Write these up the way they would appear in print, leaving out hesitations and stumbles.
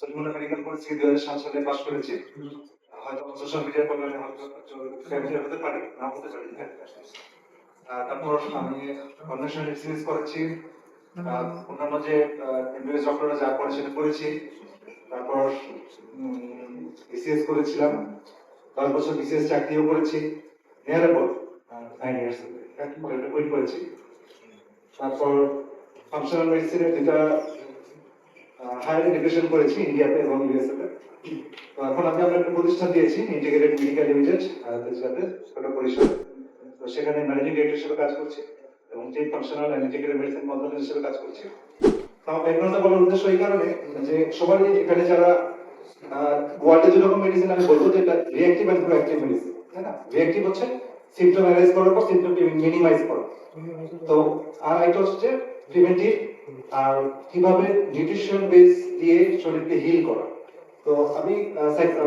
Salimullah medical college থেকে 2007 সালে পাশ করেছি। হয়তো সোশ্যাল মিডিয়ার কল্যাণে হয়তো ফ্যামিলিয়ার হতে পারি, না হতে পারি। তারপর আমি ফাউন্ডেশন এক্সপিরিয়েন্স করেছি। অন্যান্য যে এমবিবিএস ডক্টররা যা করে সেটা করেছি। তারপর বিসিএস করেছিলাম, 10 বছর বিসিএস চাকরিও করেছি। নিয়ার অ্যাবাউট 9 ইয়ার্স ওয়েট করেছি। তারপর ফাংশনাল মেডিসিনের যেটা হায়ার এডুকেশন করেছি ইন্ডিয়াতে এবং ইউএসএ তে। তো এখন আমি আমার একটা প্রতিষ্ঠান দিয়েছি ইন্টিগ্রেটেড মেডিকেল লিমিটেড গুজরাটে, ছোট পরিসর। তো সেখানে ম্যানেজিং ডিরেক্টর হিসেবে কাজ করছি এবং chief functional and integrated medicine consultant হিসেবে কাজ করছি। তো আমার ব্যাকগ্রাউন্ডটা বলার উদ্দেশ্য এই কারণে যে সবারই এখানে যারা ওয়ার্ল্ডে যেরকম মেডিসিন আমি বলবো যে এটা রিঅ্যাক্টিভ এন্ড প্রোঅ্যাক্টিভ মেডিসিন, তাই না? রিঅ্যাক্টিভ হচ্ছে সিম্পটম অ্যানালাইজ করার পর সিম্পটমকে মিনিমাইজ করা। তো আর এটা হচ্ছে প্রিভেন্টিভ, আর কিভাবে নিউট্রিশন বেস দিয়ে শরীরকে হিল করা। তো আমি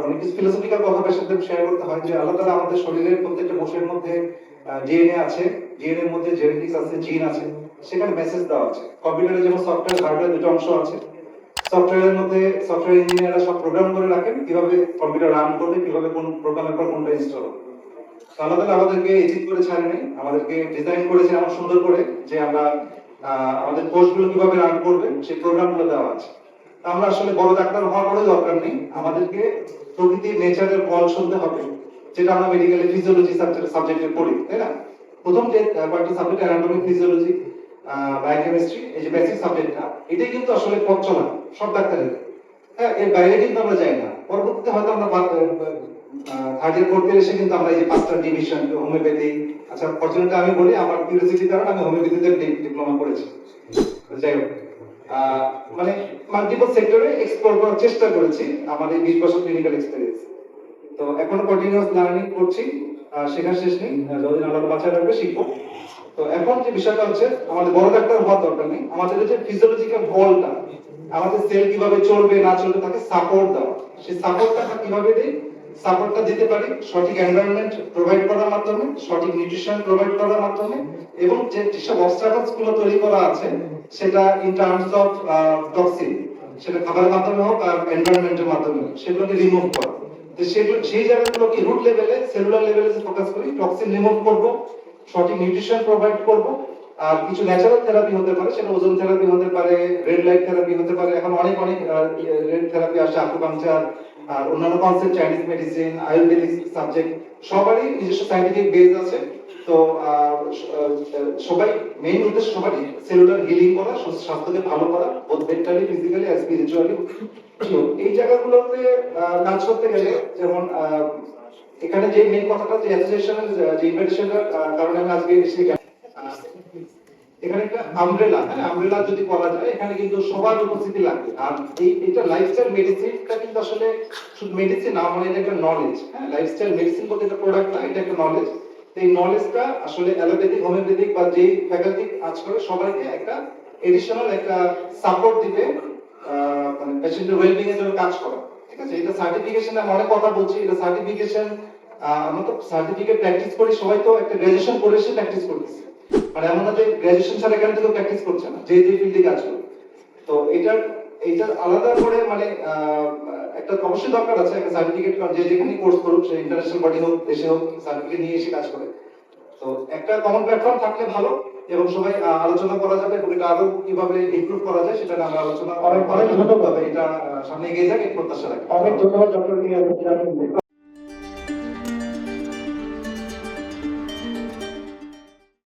অনেক কিছু ফিলোসফিক্যাল কথা আপনার সাথে শেয়ার করতে হয় যে আল্লাহ তাআলা আমাদের শরীরের প্রত্যেকটা কোষের মধ্যে ডিএনএ আছে, ডিএনএ এর মধ্যে জেনেটিক্স আছে, জিন আছে, সেখানে মেসেজ দেওয়া আছে। কম্পিউটারে যেমন সফটওয়্যার হার্ডওয়্যার দুটো অংশ আছে। সফটওয়্যারের মধ্যে সফটওয়্যার ইঞ্জিনিয়াররা সব প্রোগ্রাম করে রাখেন কিভাবে কম্পিউটার রান করবে, কিভাবে কোন প্রোগ্রামের পর কোনটা ইনস্টল হবে। আল্লাহ তাআলা আমাদেরকে এজিট করে ছাড়েন নাই, আমাদেরকে ডিজাইন করেছে এমন সুন্দর করে যে আমরা আমাদের কোর্সগুলো কিভাবে রান করবে সেই প্রোগ্রামগুলো দেওয়া আছে। আমরা আসলে বড় ডাক্তার হওয়ার কোনো দরকার নেই, আমাদেরকে প্রকৃতির নেচারের কল শুনতে হবে, যেটা আমরা মেডিকেলে ফিজিওলজি সাবজেক্টে পড়ি, তাই না? প্রথম যে কয়েকটা সাবজেক্ট অ্যানাটমি, ফিজিওলজি, বায়োকেমিস্ট্রি, এই যে বেসিক সাবজেক্টটা, এটাই কিন্তু আসলে পথ চলা সব ডাক্তারের। হ্যাঁ, এর বাইরে কিন্তু আমরা যাই না। পরবর্তীতে হয়তো আমরা থার্ড ইয়ার ফোর্থ ইয়ার এসে কিন্তু আমরা এই যে 5টা ডিভিশন, হোমিওপ্যাথি, আচ্ছা ফরচুনেটলি আমি বলি আমার কিউরিওসিটির কারণে আমি হোমিওপ্যাথিতে ডিপ্লোমা করেছি। যাই হোক, মানে মাল্টিপল সেক্টরে এক্সপ্লোর করার চেষ্টা করেছি আমার এই 20 বছর ক্লিনিক্যাল এক্সপেরিয়েন্স। তো এখনো কন্টিনিউয়াস লার্নিং করছি, শেখার শেষ নেই, যতদিন আল্লাহ বাঁচায় রাখবে শিখবো। তো এখন যে বিষয়টা হচ্ছে আমাদের বড় ডাক্তার হওয়ার দরকার নেই, আমাদের যে ফিজিওলজিক্যাল গোলটা, আমাদের সেল কিভাবে চলবে না চলবে তাকে সাপোর্ট দেওয়া। সেই সাপোর্টটা কিভাবে দেই? সাপোর্টটা দিতে পারি সঠিক এনভায়রনমেন্ট প্রোভাইড করার মাধ্যমে, সঠিক নিউট্রিশন প্রোভাইড করার মাধ্যমে, এবং যে যেসব অবস্ট্রাকলস গুলো তৈরি করা আছে সেটা ইন টার্মস অফ টক্সিন, সেটা খাবারের মাধ্যমে হোক আর এনভায়রনমেন্টের মাধ্যমে হোক, সেগুলোকে রিমুভ করা। তো সেগুলো সেই জায়গাগুলোকে রুট লেভেলে, সেলুলার লেভেলে ফোকাস করি, টক্সিন রিমুভ করব, সঠিক নিউট্রিশন প্রোভাইড করব। আর কিছু ন্যাচারাল থেরাপি হতে পারে, সেটা ওজন থেরাপি হতে পারে, রেড লাইট থেরাপি হতে পারে, এখন অনেক অনেক রেড থেরাপি আসে, আকুপাংচার আর অন্যান্য concept, Chinese medicine, Ayurvedic subject, সবারই নিজস্ব সায়েন্টিফিক বেস আছে। তো সবাই মেইন উদ্দেশ্য সবারই সেলুলার হিলিং করা, স্বাস্থ্যকে ভালো করা, বোথ মেন্টালি, ফিজিক্যালি আর স্পিরিচুয়ালি। এই জায়গাগুলোতে কাজ করতে গেলে যেমন এখানে যে মেইন কথাটা যে অ্যাসোসিয়েশনের যে ইনভাইটেশনের কারণে আমি আজকে এসে এখানে একটা আমব্রেলা, হ্যাঁ আমব্রেলা যদি করা যায়, এখানে কিন্তু সবার উপস্থিতি লাগবে। আর এইটা লাইফস্টাইল মেডিসিনটা কিন্তু আসলে শুধু মেডিসিন না, মানে এটা একটা নলেজ। হ্যাঁ, লাইফস্টাইল মেডিসিন বলতে এটা প্রোডাক্ট না, এটা একটা নলেজ। এই নলেজটা আসলে অ্যালোপ্যাথিক, হোমিওপ্যাথিক বা যে ফ্যাকাল্টি কাজ করে সবাইকে একটা এডিশনাল একটা সাপোর্ট দিবে, মানে পেশেন্টের ওয়েলবিং এর জন্য কাজ করা। ঠিক আছে, এটা সার্টিফিকেশন আমি অনেক কথা বলছি, এটা সার্টিফিকেশন আমরা তো সার্টিফিকেট প্র্যাকটিস করি, সবাই তো একটা গ্রাজুয়েশন করে এসে প্র্যাকটিস করতেছে। মানে এমন না যে গ্রাজুয়েশন ছাড়া এখানে কেউ প্র্যাকটিস করছে না, যে যে ফিল্ডে কাজ করে। তো এটার আলাদা করে মানে একটা অবশ্যই দরকার আছে একটা সার্টিফিকেট, কারণ যে যেখানে কোর্স করুক, সে ইন্টারন্যাশনাল বডি হোক, দেশে হোক, সার্টিফিকেট নিয়ে এসে কাজ করে। তো একটা কমন প্ল্যাটফর্ম থাকলে ভালো, এবং সবাই আলোচনা করা যাবে, এবং এটা আরো কিভাবে ইমপ্রুভ করা যায় সেটা আমরা আলোচনা অনেক ধন্যবাদ। এটা সামনে এগিয়ে যাক এই প্রত্যাশা রাখি। অনেক ধন্যবাদ ডক্টর।